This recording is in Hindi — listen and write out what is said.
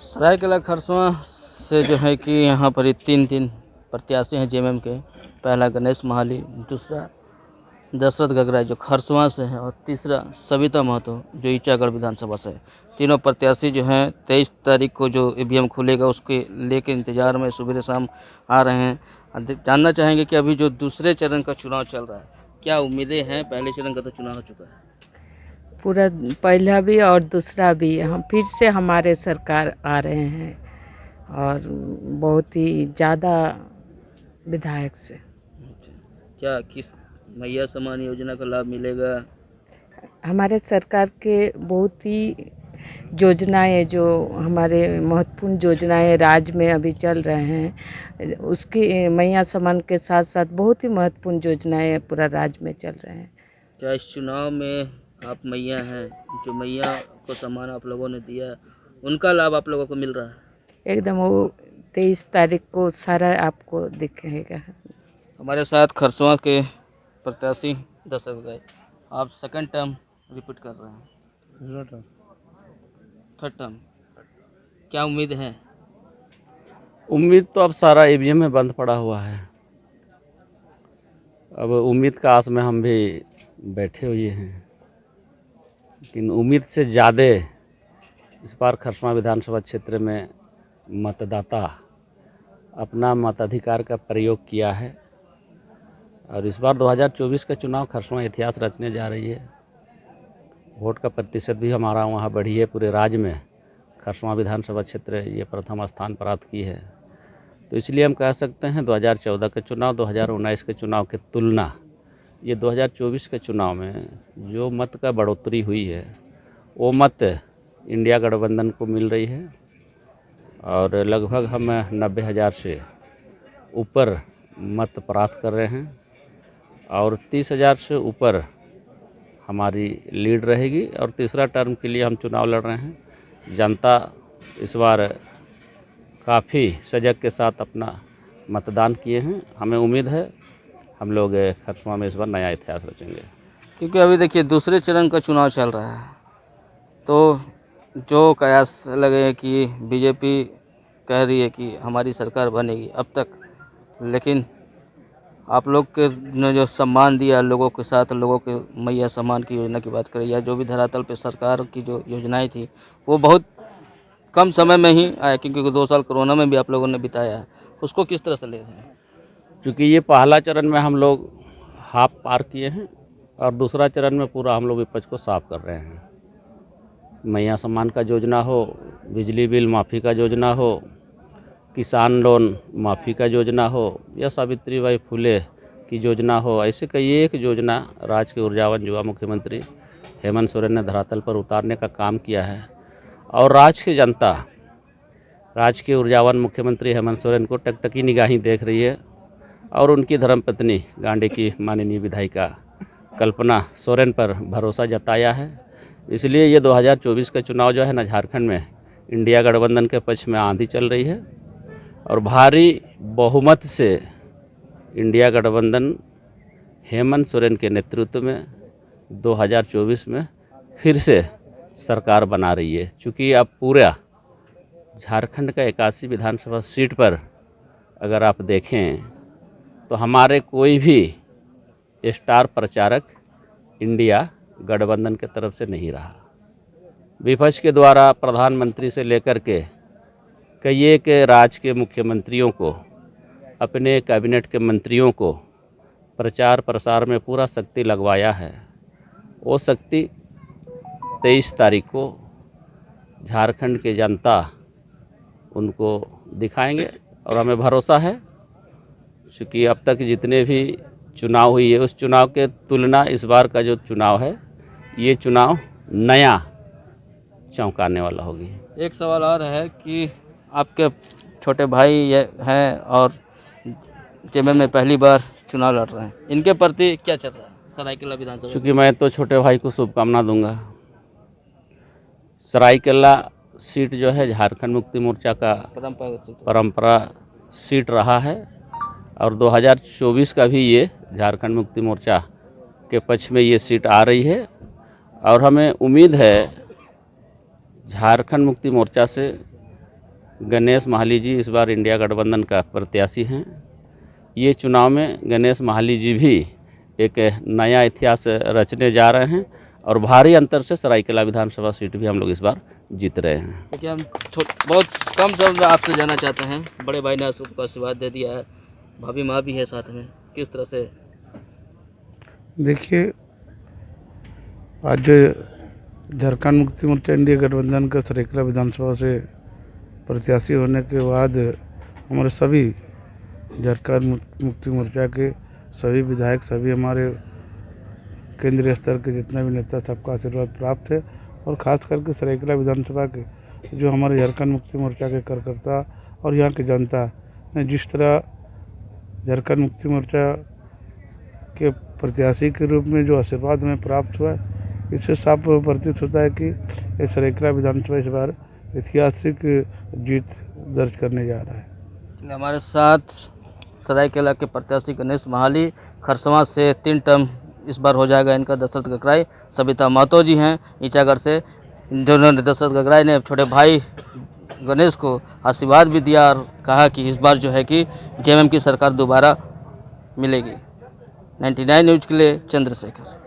सरायकेला खरसवां से जो है कि यहाँ पर तीन प्रत्याशी हैं जेएमएम के। पहला गणेश महाली, दूसरा दशरथ गगरा जो खरसवां से हैं, और तीसरा सविता महतो जो ईचागढ़ विधानसभा से है। तीनों प्रत्याशी जो हैं 23 तारीख को जो ईवीएम खुलेगा उसके लेके इंतजार में सुबह शाम आ रहे हैं। जानना चाहेंगे कि अभी जो दूसरे चरण का चुनाव चल रहा है, क्या उम्मीदें हैं? पहले चरण का तो चुनाव हो चुका है, पूरा पहला भी और दूसरा भी हम फिर से हमारे सरकार आ रहे हैं और बहुत ही ज़्यादा विधायक से। क्या किस मैया समान योजना का लाभ मिलेगा? हमारे सरकार के बहुत ही योजनाएं, जो हमारे महत्वपूर्ण योजनाएं राज्य में अभी चल रहे हैं, उसकी मैया समान के साथ साथ बहुत ही महत्वपूर्ण योजनाएं पूरा राज्य में चल रहे हैं। क्या इस चुनाव में आप मैया हैं, जो मैया को सम्मान आप लोगों ने दिया, उनका लाभ आप लोगों को मिल रहा है? एकदम, वो 23 तारीख को सारा आपको दिखेगा। हमारे साथ खरसवां के प्रत्याशी दशरथ गए। आप सेकंड टर्म रिपीट कर रहे हैं, थर्ड टर्म, क्या उम्मीद है? उम्मीद तो अब सारा ईवीएम में बंद पड़ा हुआ है। अब उम्मीद का आस में हम भी बैठे हुए हैं, लेकिन उम्मीद से ज़्यादा इस बार खरसवां विधानसभा क्षेत्र में मतदाता अपना मताधिकार का प्रयोग किया है। और इस बार 2024 का चुनाव खरसवां इतिहास रचने जा रही है। वोट का प्रतिशत भी हमारा वहाँ बढ़ी है। पूरे राज्य में खरसवां विधानसभा क्षेत्र ये प्रथम स्थान प्राप्त की है। तो इसलिए हम कह सकते हैं 2014 के चुनाव 2019 के चुनाव की तुलना ये 2024 के चुनाव में जो मत का बढ़ोतरी हुई है वो मत इंडिया गठबंधन को मिल रही है। और लगभग हम 90,000 से ऊपर मत प्राप्त कर रहे हैं और 30,000 से ऊपर हमारी लीड रहेगी। और तीसरा टर्म के लिए हम चुनाव लड़ रहे हैं। जनता इस बार काफ़ी सजग के साथ अपना मतदान किए हैं। हमें उम्मीद है हम लोग खरसवां में इस बार नया इतिहास रचेंगे। क्योंकि अभी देखिए दूसरे चरण का चुनाव चल रहा है, तो जो कयास लगे कि बीजेपी कह रही है कि हमारी सरकार बनेगी अब तक, लेकिन आप लोग के ने जो सम्मान दिया लोगों के साथ, लोगों के मैया सम्मान की योजना की बात करें या जो भी धरातल पे सरकार की जो योजनाएं थी वो बहुत कम समय में ही आया, क्योंकि 2 साल कोरोना में भी आप लोगों ने बिताया है। उसको किस तरह से ले रहे हैं? क्योंकि ये पहला चरण में हम लोग हाफ पार किए हैं और दूसरा चरण में पूरा हम लोग विपक्ष को साफ कर रहे हैं। मैया सम्मान का योजना हो, बिजली बिल माफ़ी का योजना हो, किसान लोन माफ़ी का योजना हो या सावित्रीबाई फुले की योजना हो, ऐसे कई एक योजना राज्य के ऊर्जावान युवा मुख्यमंत्री हेमंत सोरेन ने धरातल पर उतारने का काम किया है। और राज्य की जनता राज्य के ऊर्जावान मुख्यमंत्री हेमंत सोरेन को टकटकी निगाहें देख रही है और उनकी धर्मपत्नी गांडी की माननीय विधायिका कल्पना सोरेन पर भरोसा जताया है। इसलिए ये 2024 का चुनाव जो है ना, झारखंड में इंडिया गठबंधन के पक्ष में आंधी चल रही है और भारी बहुमत से इंडिया गठबंधन हेमंत सोरेन के नेतृत्व में 2024 में फिर से सरकार बना रही है। चूँकि अब पूरा झारखंड का 81 विधानसभा सीट पर अगर आप देखें तो हमारे कोई भी स्टार प्रचारक इंडिया गठबंधन के तरफ से नहीं रहा। विपक्ष के द्वारा प्रधानमंत्री से लेकर के कई एक राज्य के मुख्यमंत्रियों को, अपने कैबिनेट के मंत्रियों को प्रचार प्रसार में पूरा शक्ति लगवाया है। वो शक्ति 23 तारीख को झारखंड की जनता उनको दिखाएंगे और हमें भरोसा है, क्योंकि अब तक जितने भी चुनाव हुई है उस चुनाव के तुलना इस बार का जो चुनाव है ये चुनाव नया चौंकाने वाला होगी। एक सवाल और है कि आपके छोटे भाई ये हैं और जेएमएम में पहली बार चुनाव लड़ रहे हैं, इनके प्रति क्या चल रहा है सरायकेला विधानसभा? क्योंकि मैं तो छोटे भाई को शुभकामना दूंगा। सरायकेला सीट जो है झारखंड मुक्ति मोर्चा का परंपरा सीट रहा है और 2024 का भी ये झारखंड मुक्ति मोर्चा के पक्ष में ये सीट आ रही है। और हमें उम्मीद है झारखंड मुक्ति मोर्चा से गणेश महाली जी इस बार इंडिया गठबंधन का प्रत्याशी हैं। ये चुनाव में गणेश महाली जी भी एक नया इतिहास रचने जा रहे हैं और भारी अंतर से सरायकेला विधानसभा सीट भी हम लोग इस बार जीत रहे हैं। देखिए, हम बहुत कम शब्द में आपसे जानना चाहते हैं, बड़े भाई ने आपको आशीर्वाद दे दिया है, भाभी माँ भी है साथ में, किस तरह से? देखिए, आज झारखंड मुक्ति मोर्चा इंडिया गठबंधन का सरायकेला विधानसभा से प्रत्याशी होने के बाद हमारे सभी झारखंड मुक्ति मोर्चा के सभी विधायक, सभी हमारे केंद्रीय स्तर के जितने भी नेता, सबका आशीर्वाद प्राप्त है। और ख़ास करके सरायकेला विधानसभा के जो हमारे झारखंड मुक्ति मोर्चा के कार्यकर्ता और यहाँ की जनता ने जिस तरह झारखंड मुक्ति मोर्चा के प्रत्याशी के रूप में जो आशीर्वाद हमें प्राप्त हुआ है, इससे साफ प्रतीत होता है कि सरायकेला विधानसभा इस बार ऐतिहासिक जीत दर्ज करने जा रहा है। हमारे साथ सरायकेला के प्रत्याशी गणेश महाली, खरसवां से 3 टर्म इस बार हो जाएगा इनका। दशरथ गगराई, सविता महतो जी हैं ईचागढ़ से, जिन्होंने दशरथ गगराई ने छोटे भाई गणेश को आशीर्वाद भी दिया और कहा कि इस बार जो है कि जेएमएम की सरकार दोबारा मिलेगी। 99 न्यूज़ के लिए चंद्रशेखर।